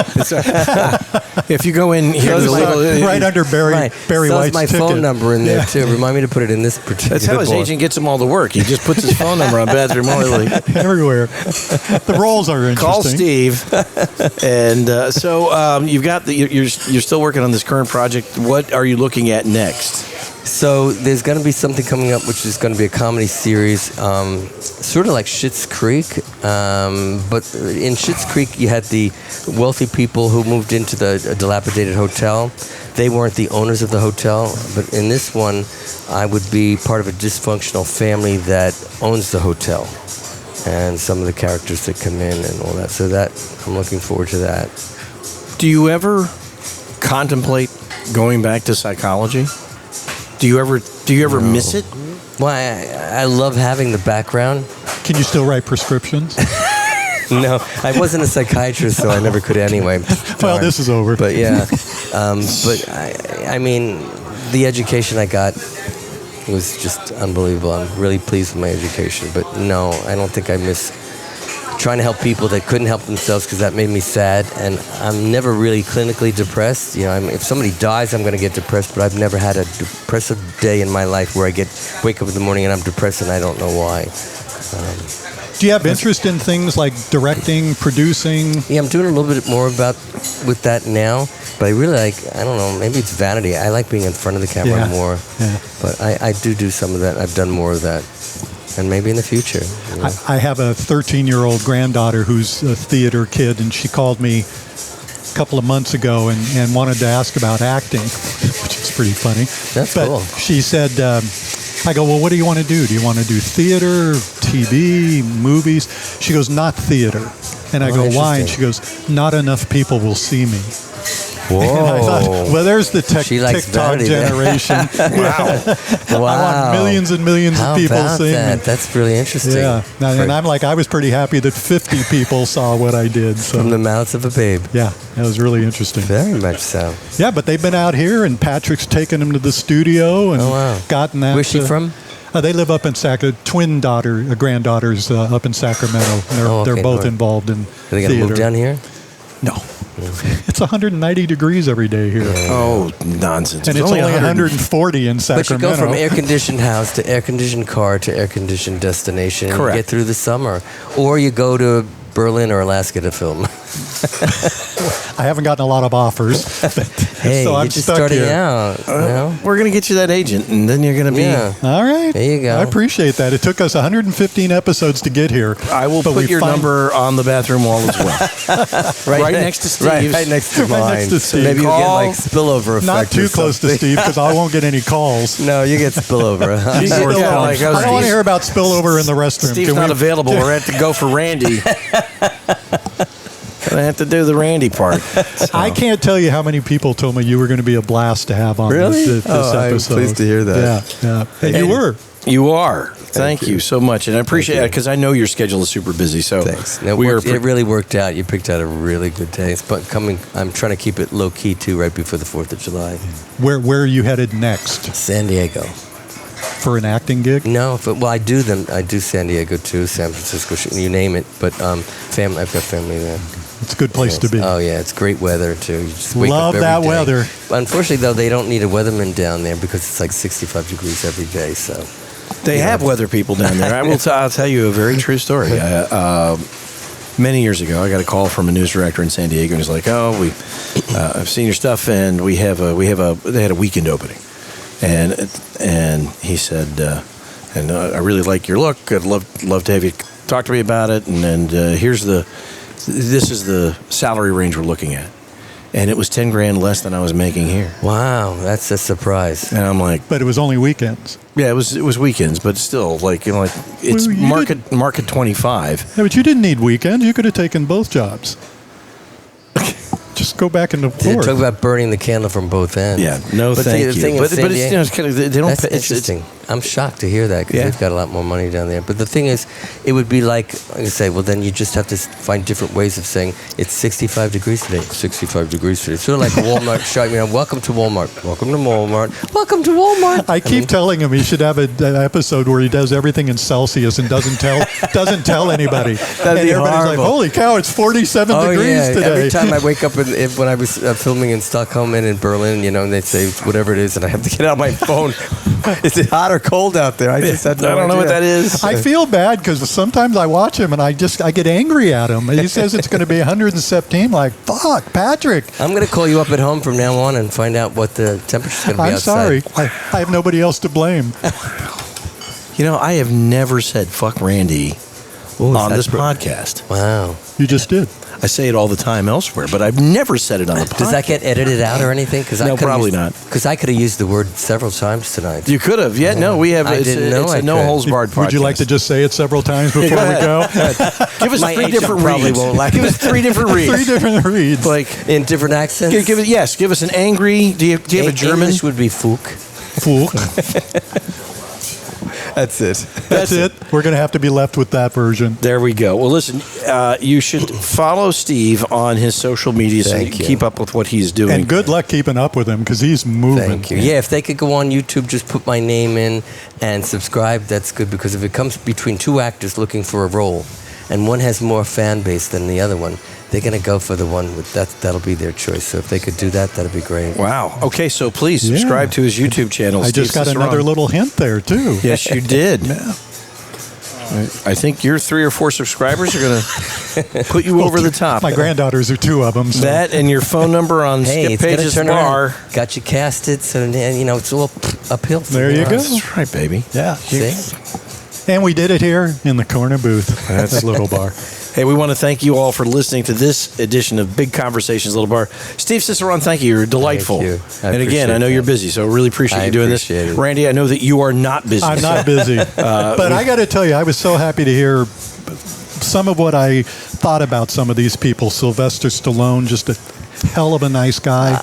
If you go in here, Right under Barry Right. Barry So White's my ticket. phone number in there too. Remind me to put it in this particular. that's how his book. agent gets him all the work. He just puts his phone number on bathroom wall. Like, Everywhere. The roles are interesting. call Steve. And so you've got you're still working on this current project. What are you looking at next? So there's going to be something coming up, which is going to be a comedy series, sort of like Schitt's Creek. But in Schitt's Creek, you had the wealthy people who moved into the dilapidated hotel. They weren't the owners of the hotel. But in this one, I would be part of a dysfunctional family that owns the hotel. And some of the characters that come in and all that. So that I'm looking forward to that. Do you ever contemplate going back to psychology? Do you ever miss it? Well, I love having the background. Can you still write prescriptions? No, I wasn't a psychiatrist, so I never could anyway. Well, this is over. But yeah, but I mean, the education I got was just unbelievable. I'm really pleased with my education. But no, I don't think I miss trying to help people that couldn't help themselves, because that made me sad. And I'm never really clinically depressed. If somebody dies, I'm going to get depressed. But I've never had a depressive day in my life where I wake up in the morning and I'm depressed and I don't know why. Do you have interest in things like directing, producing? Yeah, I'm doing a little bit more with that now, but I really I don't know, maybe it's vanity. I like being in front of the camera more, but I do some of that. I've done more of that, and maybe in the future. I have a 13-year-old granddaughter who's a theater kid, and she called me a couple of months ago and wanted to ask about acting, which is pretty funny. That's but cool. She said, I go, well, what do you want to do? Do you want to do theater, TV, movies? She goes, not theater. And I go, why? And she goes, not enough people will see me. Whoa. And I thought, well, there's the She likes TikTok vanity then. generation. Wow. I want millions and millions How of people about seeing that? me. That's really interesting. Yeah. And I'm like, I was pretty happy that 50 people saw what I did. So From the mouths of a babe. yeah, that was really interesting. Very much so. Yeah, but they've been out here, and Patrick's taken them to the studio and Oh, wow. gotten that. Where's she from? They live up in Sacramento. Granddaughters up in Sacramento. And they're Oh, okay, both north. involved in Are they going to theater. move down here? No. It's 190 degrees every day here. Oh, nonsense. And it's only 140 in But Sacramento. you go from air-conditioned house to air-conditioned car to air-conditioned destination. Correct. And you get through the summer. Or you go to Berlin or Alaska to film. I haven't gotten a lot of offers. Hey, so I'm you're just stuck starting here. out. You know? We're going to get you that agent, and then you're going to be... Yeah. All right. There you go. I appreciate that. It took us 115 episodes to get here. I will but put we your find- number on the bathroom wall as well. right next to Steve's. Right next to Right mine. next to Steve. Maybe you'll get Call- like spillover effect. Not or too close to something. Steve because I won't get any calls. No, you get spillover. You get- Spillover. yeah, like, I don't want Steve's- to hear about spillover in the restroom. Steve's Can not we- available. We're at to go for Randy. Gonna have to do the Randy part. I can't tell you how many people told me you were going to be a blast to have on Really? this Oh, I'm episode. pleased to hear that. Yeah. And you were. You are. Thank you so much, and I appreciate it because I know your schedule is super busy. So Thanks. No, we are. it really worked out. You picked out a really good day. But I'm trying to keep it low key too, right before the 4th of July. Where are you headed next? San Diego. For an acting gig? No, I do them. I do San Diego too, San Francisco, you name it. But I've got family there. It's a good place to be. Oh yeah, it's great weather too. You just wake Love up every that day. weather. Unfortunately, though, they don't need a weatherman down there because it's like 65 degrees every day. So They have weather people down there. I'll tell you a very true story. Many years ago, I got a call from a news director in San Diego, and he's like, "Oh, I've seen your stuff, and they had a weekend opening," and he said, I really like your look. I'd love to have you talk to me about it, and this is the salary range we're looking at. And it was $10,000 less than I was making here. wow, that's a surprise. And I'm like, But it was only weekends. yeah, it was weekends, but still, it's Well, you market 25. Yeah, but you didn't need weekends. You could have taken both jobs. Just go back and They forth. talk about burning the candle from both ends. Yeah, no, But thank the you. thing in But San it's, Diego- it's kind of, they don't. That's It's interesting. I'm shocked to hear that because Yeah. they've got a lot more money down there. But the thing is, it would be like I say, well, then you just have to find different ways of saying it's 65 degrees today. 65 degrees today. Sort of like Walmart shouting, welcome to Walmart. Welcome to Walmart. Welcome to Walmart. I keep telling him he should have an episode where he does everything in Celsius and doesn't tell anybody. That'd and be everybody's horrible. like, "Holy cow! It's 47 degrees today." Every time I wake up when I was filming in Stockholm and in Berlin, and they say whatever it is, and I have to get out my phone. Is it hot or cold out there? I just had no I don't know what idea. that is. I feel bad because sometimes I watch him and I get angry at him. He says it's going to be 117. Like, fuck, Patrick. I'm going to call you up at home from now on and find out what the temperature's going to be I'm outside. sorry. I have nobody else to blame. I have never said "fuck Randy" on this podcast. Wow. You just did. I say it all the time elsewhere, but I've never said it on the podcast. Does that get edited out or anything? No, probably not. Because I could have used the word several times tonight. You could have. Yeah, no, we have. I It's didn't know a I no could. holds barred podcast. Would you like to just say it several times before we go? give us My three agent different probably reads? won't like Give us three different reads. 3 different reads. Like, In different accents? give us an angry. Do you have a German? English would be Fook. Fool. That's it. That's it. We're going to have to be left with that version. There we go. Well, listen, you should follow Steve on his social media so you Thank can you. keep up with what he's doing. And good luck keeping up with him because he's moving. Thank you. Yeah, if they could go on YouTube, just put my name in and subscribe, that's good because if it comes between two actors looking for a role and one has more fan base than the other one, they're going to go for the one with that'll be their choice. So if they could do that, that'd be great. Wow. Okay, so please Yeah. subscribe to his YouTube channel. I just Steve got Ciceron. another little hint there, too. Yes, you did. Yeah. I think your 3 or 4 subscribers are going to put you over the top. My granddaughters are 2 of them. So. That and your phone number on Hey, Skip it's going to Paige's turn bar. around. Got you casted, so it's all uphill. from There you here go. on. That's right, baby. Yeah. See? And we did it here in the corner booth. That's Little Bar. Hey, we want to thank you all for listening to this edition of Big Conversations, Little Bar. Steve Ciceron, thank you. You're delightful. Thank you. I And again, I know appreciate you're that. busy, so I really appreciate you doing appreciate this. it. Randy, I know that you are not busy. I'm not busy. But I got to tell you, I was so happy to hear some of what I thought about some of these people. Sylvester Stallone, just a hell of a nice guy.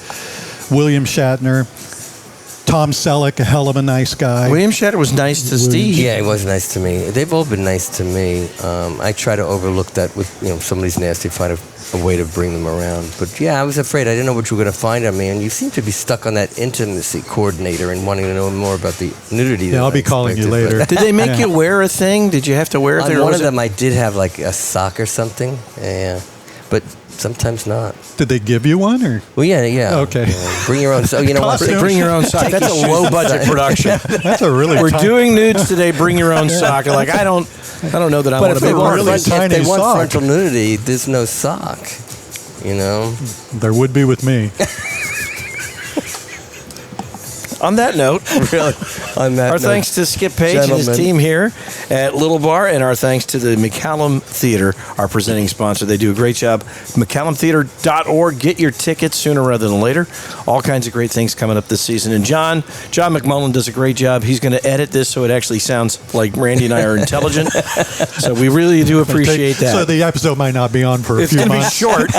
William Shatner. Tom Selleck, a hell of a nice guy. William Shatner was nice to Steve. Yeah, it was nice to me. They've all been nice to me. I try to overlook that with somebody's nasty, find a way to bring them around. But yeah, I was afraid. I didn't know what you were going to find on me, and you seem to be stuck on that intimacy coordinator and wanting to know more about the nudity. Yeah, I'll be calling you later. Did they make you wear a thing? Did you have to wear a thing? On or one was of it- them, I did have like a sock or something. Yeah. but sometimes not. Did they give you one or? Well, yeah. Okay. Bring your own. So you know what? Costume. Bring your own sock. That's a low budget production. That's a really. We're tiny- doing nudes today. Bring your own sock. Like I don't know that I But want if to they be want, part of really this. if tiny they want sock. frontal nudity, there's no sock. You know. There would be with me. On that note, Really. On that our note, thanks to Skip Paige and his gentlemen. team here at Little Bar, and our thanks to the McCallum Theater, our presenting sponsor. They do a great job. McCallumtheater.org. Get your tickets sooner rather than later. All kinds of great things coming up this season. And John McMullen does a great job. He's going to edit this so it actually sounds like Randy and I are intelligent. So we really do appreciate that. So the episode might not be on for a It's few going to be months. short.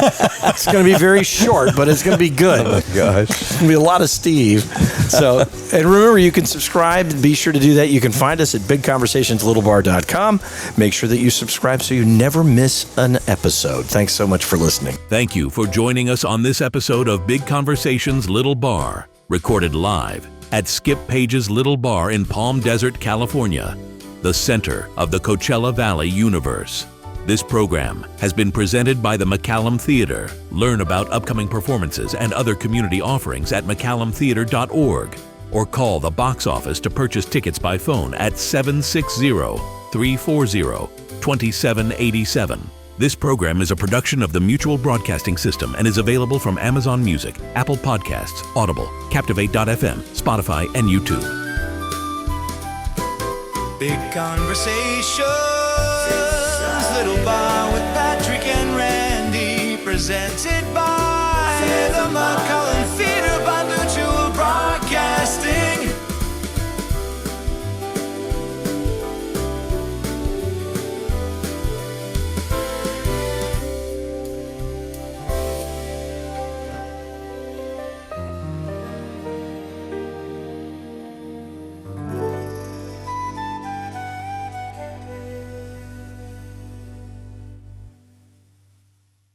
It's going to be very short, but it's going to be good. Oh, my gosh. It's going to be a lot of Steve. So, and remember, you can subscribe. Be sure to do that. You can find us at bigconversationslittle.bar.com. Make sure that you subscribe so you never miss an episode. Thanks so much for listening. Thank you for joining us on this episode of Big Conversations Little Bar, recorded live at Skip Paige's Little Bar in Palm Desert, California, the center of the Coachella Valley universe. This program has been presented by the McCallum Theater. Learn about upcoming performances and other community offerings at McCallumtheater.org or call the box office to purchase tickets by phone at 760-340-2787. This program is a production of the Mutual Broadcasting System and is available from Amazon Music, Apple Podcasts, Audible, Captivate.fm, Spotify, and YouTube. Big Conversations, Little Bar with Patrick and Randy, presented by